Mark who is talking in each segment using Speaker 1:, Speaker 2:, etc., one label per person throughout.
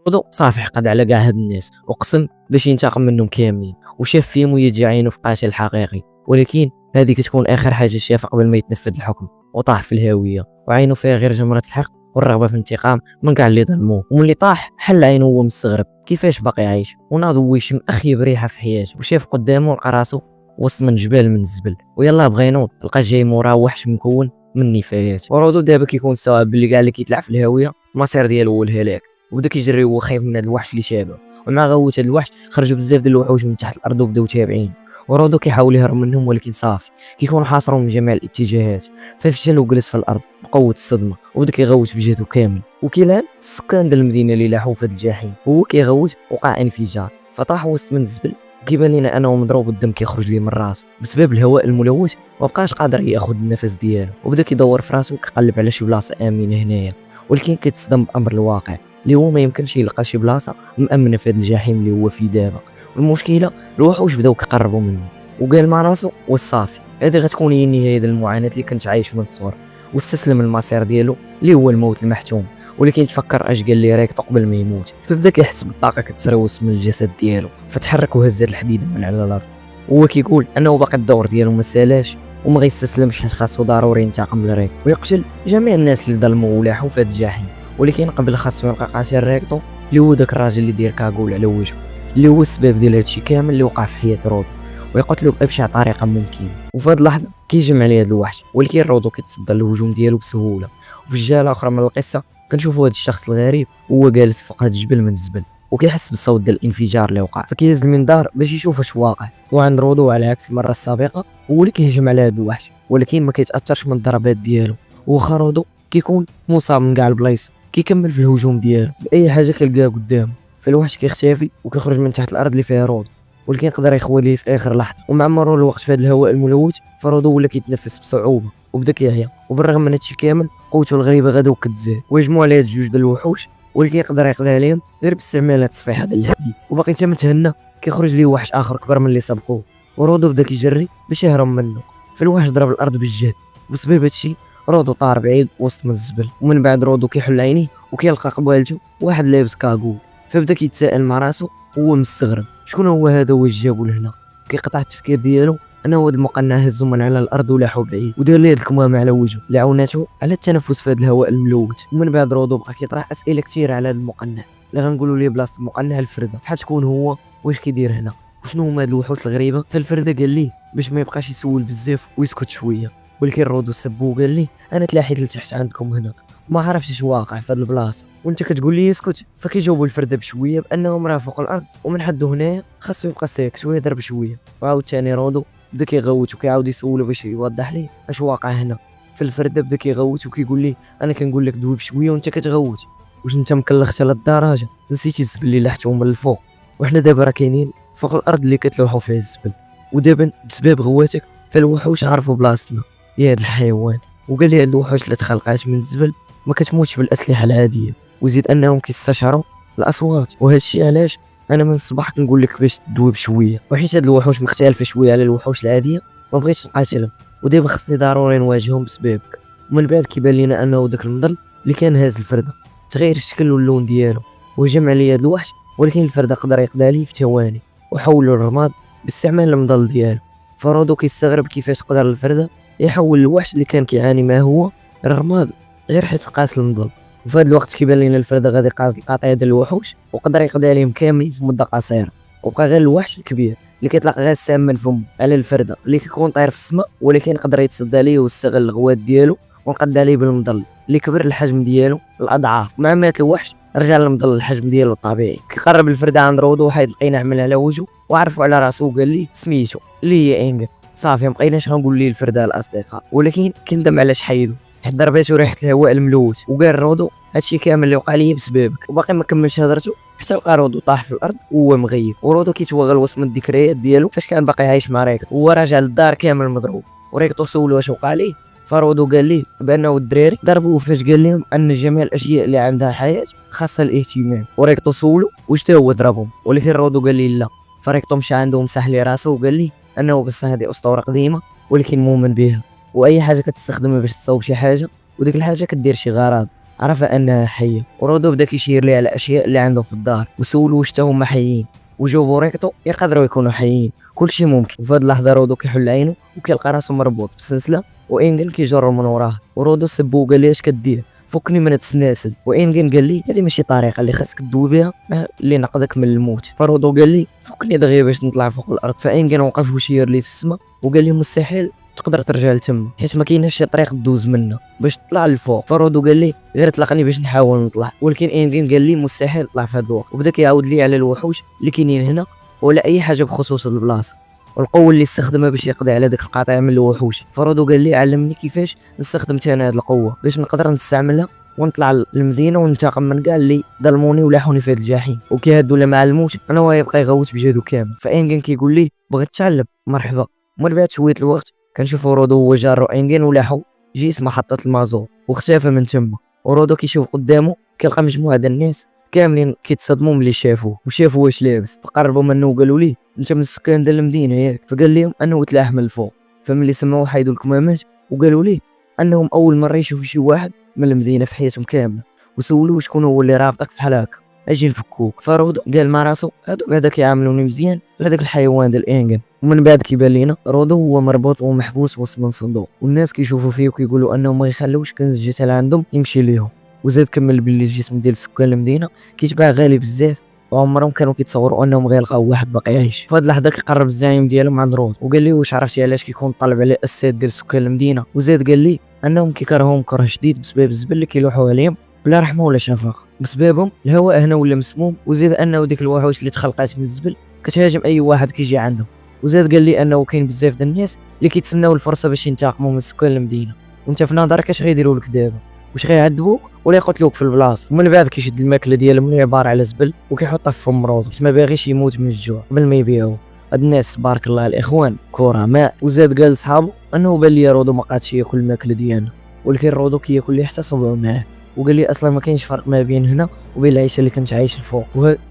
Speaker 1: رودو صافي حقد على كاع هاد الناس وقسم باش ينتقم منهم كاملين، وشاف فيهم ويجي عينه في قاتل الحقيقي، ولكن هذه كتكون اخر حاجه شافها قبل ما يتنفذ الحكم، وطاح في الهاويه وعينه فيها غير جمره الحق والرغبه في الانتقام من كاع اللي ظلموه. وملي طاح حل عينه وهو مستغرب كيفاش باقي عايش، وناض هو يشم اخيب ريحه في حياته، وشاف قدامه لقى راسو وسط من جبال من الزبل، ويلا بغى ينوض لقى جاي موراه وحش مكون من النفايات. ورودو دابا كيكون صعب باللي كاع اللي كيطلع في الهاويه المصير ديالو هو الهلاك، وبدا كيجري وهو خايف من هذا الوحش اللي شابه. ومع غوت هذا الوحش خرجوا بزاف ديال الوحوش من تحت الارض وبداو تابعين، ورودو كيحاول يهرب منهم ولكن صافي كيكونوا حاصرهم من جميع الاتجاهات. ففشل وجلس في الارض بقوه الصدمه وبدا كيغوت بجهده كامل، وكيلان السكان ديال المدينه اللي لاحوا في هذا الجحيم وهو كيغوت وقع انفجار فطاح وسط من الزبل. كيبان لنا انه مضروب والدم كيخرج ليه من راسه بسبب الهواء الملوث، ومبقاش قادر ياخذ النفس ديالو، وبدا كيدور في راسو كيقلب على شي بلاصه امنه هنايا، ولكن كيتصدم بامر الواقع اللي هو ما يمكنش يلقى شي بلاصه مامنه في هذا الجحيم اللي هو فيه دابا. والمشكله الوحوش بداو كيقربوا منه، وقال مع راسو والصافي هذه غتكون هي النهايه ديال المعاناه اللي كنت عايش من الصغر، واستسلم للمصير ديالو اللي هو الموت المحتوم. ولكن تفكر اش قال لي ريكتو قبل ما يموت، فبدا كيحس بالطاقه كتسروس من الجسد ديالو، فتحرك وهزت الحديده من على الارض. وهو كيقول انه باقي الدور ديالو ما سالاش وما غيستسلمش، حيت خاصو ضروري ينتقم لريكتو ويقتل جميع الناس اللي ظلموا ولاحوا في هذا الجحيم. ولكن قبل خاصو يلقى قاتل ريكتو اللي هو داك الراجل اللي داير كاغول على وجهه، اللي هو السبب ديال هادشي كامل اللي وقع في حياه رودو، ويقتلو بابشع طريقه ممكنه. وفي هاد اللحظه كيجمع عليه هاد الوحش، ولكن رودو كيتصدى للهجوم ديالو بسهوله. وفي الجهه اخرى من القصه كنشوفوا هاد الشخص الغريب وهو جالس فوق هاد الجبل من الزبل، وكيحس بالصوت ديال الانفجار اللي وقع، فكيهز المنظار باش يشوف اش واقع. وعند رودو على عكس المره السابقه هو اللي كيهجم على هاد الوحش، ولكن ما كيتاثرش من الضربات ديالو. وخا رودو كيكون مصاب من كاع البلايص كيكمل في الهجوم ديالو باي حاجه كيلقاها قدامه، فالوحش كيختفي وكيخرج من تحت الارض اللي فيها رودو، ولكن قدر يخوي ليه في اخر لحظه. ومع مرور الوقت في هذا الهواء الملوث فرودو ولا كيتنفس بصعوبه وبدا كيعيا، وبالرغم من هادشي كامل قوته الغريبه غدا وكتزاد، ويجمعوا عليه جوج ديال الوحوش ولكن يقدر يقضي عليهم غير باستعمال هاد التصفيحه ديال الحديد. وباقي حتى متهنى كيخرج ليه وحش اخر كبر من اللي سبقوه، ورودو بدا كيجري باش يهرب منه، فالوحش ضرب الارض بالجهد، وبسبب هادشي رودو طار بعيد وسط من الزبل. ومن بعد رودو كيحل عينيه وكيلقى قبالته واحد لابس كاغول، فبدا كيتساءل مع راسو وهو مستغرب شكون هو هذا واش جابو لهنا. كيقطع التفكير ديالو انه هاد المقنع هزو من على الارض ولاحو بعيد ودار ليه الكمامه على وجهه اللي عاوناته على التنفس في هذا الهواء الملوث. ومن بعد رودو بقى كيطرح اسئله كثيره على هذا المقنع اللي غنقولوا ليه بلاصه المقنع الفرده، بحال شكون هو واش كيدير هنا وشنو هما هاد الوحوش الغريبه. فالفرده قال ليه باش ما يبقاش يسول بزاف ويسكت شويه، ولكن رودو سبو وقال ليه انا تلاحيت لتحت عندكم هنا ما عرفتش اش واقع في هاد البلاصه وانت كتقول لي اسكت. فكيجاوبوا الفرده بشويه بانهم راه فوق الارض ومن حدو هنايا خاصو يبقى ساكت ويهضر بشويه. وعاود ثاني رودو بدا كيغوت وكيعاود يسولو باش يوضح ليه اش واقع هنا. فالفرده بدا كيغوت وكيقول ليه انا كنقول لك دوي بشويه وانت كتغوت، واش انت مكلخت على الدرجه نسيتي الزبل اللي لحتو من الفوق، وحنا دابا راه كاينين فوق الارض اللي كتلوحوا فيها الزبل، ودابا بسبب غواتك فالوحوش عرفوا بلاصتنا يا هاد الحيوان. وقال لي هاد الوحوش اللي تخلقات من الزبل ما كتموتش بالاسلحه العاديه، وزيد انهم كيستشعروا الاصوات، وهذا الشيء علاش انا من الصباح كنقول لك باش تدوي بشويه، وحيت هاد الوحوش مختلفه شويه على الوحوش العاديه ما بغيتش نقاتلهم ودابا خصني ضروري نواجههم بسببك. ومن بعد كيبان لينا انه داك المضل اللي كان هاز الفرده تغير الشكل واللون ديالو وهجم عليه هاد الوحش، ولكن الفرده قدر يقضي عليه في ثواني وحولوا الرماد باستعمال المضل ديالو. فرودو كيستغرب كيفاش قدر الفرده يحول الوحش اللي كان كيعاني ما هو الرماد غير حيت قاس المضل. وفي هذا الوقت كيبان لنا الفرده غادي قاص القطعيه ديال الوحوش وقدر يقضي عليهم كاملين في مده قصيره، وبقى غير الوحش الكبير اللي كيطلق غاز سام من فمه على الفرده اللي كيكون طاير في السماء، ولكن قدر يتصدى ليه واستغل الغوات ديالو وانقضى عليه بالمضل اللي كبر الحجم ديالو الاضعاف. مع مات الوحش رجع المضل الحجم ديالو الطبيعي. كيقرب الفرده عند رودو وحيد القيناع من على وجهه وعرفوا على راسو وقال ليه سميتو اللي هي انجل. صافي مبقيناش غنقول ليه الفرده الاصدقاء، ولكن كندم علاش حيدو حيت ضرباتو ريحه الهواء الملوث. وقال رودو هادشي كامل اللي وقع ليا بسببك، وباقي ما كملش هضرته حتى لقى رودو طاح في الارض وهو مغيب. ورودو كيتوغل وسط من الذكريات ديالو فاش كان باقي عايش مع ريكتو وهو راجع للدار كامل مضروب. وريكتو سولو واش وقع ليه، فرودو قال ليه بانه الدراري ضربوه فاش قال لهم ان جميع الاشياء اللي عندها حياه خاصها الاهتمام. وريكتو سولو واش تا هو ضربهم، ولكن رودو قال ليه لا. فريكتو مشى عنده ومسح ليه راسو وقال ليه انه بس هذه اسطوره قديمه ولكن مؤمن بها، واي حاجه كتستخدمها باش تصاوب شي حاجه وديك الحاجه كدير شي غرض. عرف انها حيه، ورودو بدا كيشير ليها على الاشياء اللي عنده في الدار وسولو واش تا هما حيين، وجاوبو بوريكتو يقدروا يكونوا حيين، كلشي ممكن. وفي هاد اللحظه رودو كيحل عينو وكيلقى راسو مربوط بسلسله، وانجن كيجر من وراه، ورودو سبو وقال لي اش كدير، فكني من التسناسل. وانجن قال لي هذه ماشي طريقه اللي خاصك تدوي بها اللي نقدك من الموت. فرودو قال لي فكني دغيا باش نطلع فوق الارض. فانجن وقف وشير لي في السماء وقال لي مستحيل تقدر ترجع لتما، حيت ما كايناش شي طريق دوز منها باش تطلع للفوق. فرودو قال لي غير طلقني باش نحاول نطلع، ولكن انجن قال لي مستحيل نطلع في هاد الوقت، وبدا كيعاود لي على الوحوش اللي كاينين هنا ولا اي حاجه بخصوص البلاصه والقوه اللي استخدمها باش يقضي على داك القطيع من الوحوش. فرودو قال لي علمني كيفاش نستخدم انا هاد القوه باش نقدر نستعملها ونطلع للمدينه وننتقم من كاع اللي ظلموني ولاحوني في هاد الجحيم. وكي هادو لا ما علموش انا هو يبقى يغوت بجهدو كامل. فانجن كيقول لي بغيت تعلم، مرحبا. ومن بعد شويه الوقت كنشوفو رودو هو جارو انجن ولاحو جيت محطه المازور واختفى من تما. ورودو كيشوف قدامه كيلقى مجموعه ديال الناس كاملين كيتصدموا ملي شافوه وشافوا واش لابس. فقربوا منه وقالوا ليه انت من السكان ديال المدينه ياك؟ فقال لهم انه تلاح من الفوق. فملي سمعوا حيدوا الكمامات وقالوا ليه انهم اول مره يشوفوا شي واحد من المدينه في حياتهم كامله، وسولوه شكون هو اللي رابطك في هكا، اجي نفكوك. فرودو قال مع راسو هادو بعدا كيعاملوني مزيان لهداك الحيوان ديال انجن. ومن بعد كيبان لينا رودو هو مربوط ومحبوس وسط من صندوق، والناس كيشوفوا فيه وكيقولوا انهم ما يخلوش كنز الجثال عندهم يمشي ليهم. وزاد كمل باللي الجسم ديال سكان المدينه كيتباع غالي بزاف، وعمرهم كانوا كيتصوروا انهم غيلقاو واحد باقي عايش. فهاد اللحظه كيقرب الزعيم ديالهم عند رود وقال لي واش عرفتي علاش كيكون طالب على السيد ديال سكان المدينه؟ وزاد قال لي انهم كيكرهوهم كره شديد بسبب الزبل اللي كيلوحوا عليهم بلا رحمه ولا شفقه، بسببهم الهواء هنا ولا مسموم. وزاد انه ديك الوحوش اللي تخلقات من الزبل كتهاجم اي واحد كيجي عندهم. وزاد قال لي انه كاين بزاف ديال الناس اللي كيتسناو الفرصه باش ينتقموا من سكان المدينه، وانت في نظرك اش غيديروا لك دابا؟ واش غيعذبوك ولا يقتلوك في البلاصه؟ ومن بعد كيشد الماكله ديالهم اللي عباره على زبل وكيحطها في فم رودو باش ما باغيش يموت من الجوع قبل ما يبيعوه. هاد الناس بارك الله الاخوان كرماء. وزاد قال لصحابو انه بان لي رودو ما قادش ياكل الماكله ديالنا، ولكن رودو كياكل اللي حتى صبروا معاه. وقال لي اصلا ما كاينش فرق ما بين هنا وبين العيشه اللي كنت عايش الفوق.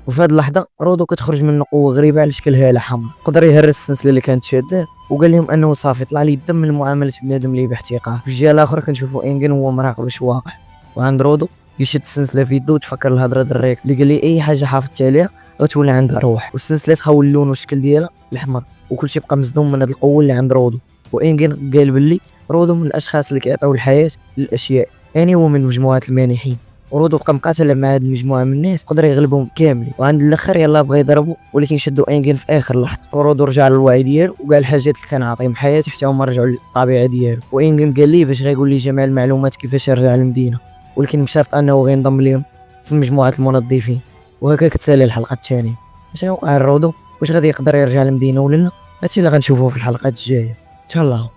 Speaker 1: وفي هاد اللحظه رودو كتخرج منه قوه غريبه على شكل هاله حمراء، قدر يهرس السلسله اللي كانت شاده. وقال لهم انه صافي طلع لي الدم من معامله بنادم اللي باحتقار. في الجهه الاخرى كنشوفوا انجن هو مراقب واش واقع، وعند رودو يشد السلسله في يدو وتفكر الهضره ديال الريك اللي قال لي اي حاجه حافظت عليها غتولي عندها روح. والسلسله تحول اللون والشكل ديالها الاحمر، وكلشي بقى مصدوم من هاد القوه اللي عند رودو. وانجن قال بلي رودو من الاشخاص اللي كيعطيو الحياه للاشياء، يعني هو من مجموعه المانحين. ورودو بقى مقاتل مع هاد المجموعه من الناس قدر يغلبهم كاملين، وعند الاخر يلاه بغى يضربوا ولكن شدوا انجن في اخر لحظه. فرودو رجع للوعي ديالو وقال الحاجات اللي كان عاطيهم حياته حتى هما رجعوا للطبيعه ديالو. وانجن قال لي باش غيقول لي جميع المعلومات كيفاش يرجع للمدينه، ولكن بشرط انه غينضم ليهم في مجموعه المنظفين. وهكا كتسالي الحلقه الثانيه. اش غيوقع لرودو؟ واش غادي يقدر يرجع للمدينه ولا لا؟ هادشي اللي غنشوفوه في الحلقات الجايه ان شاء الله.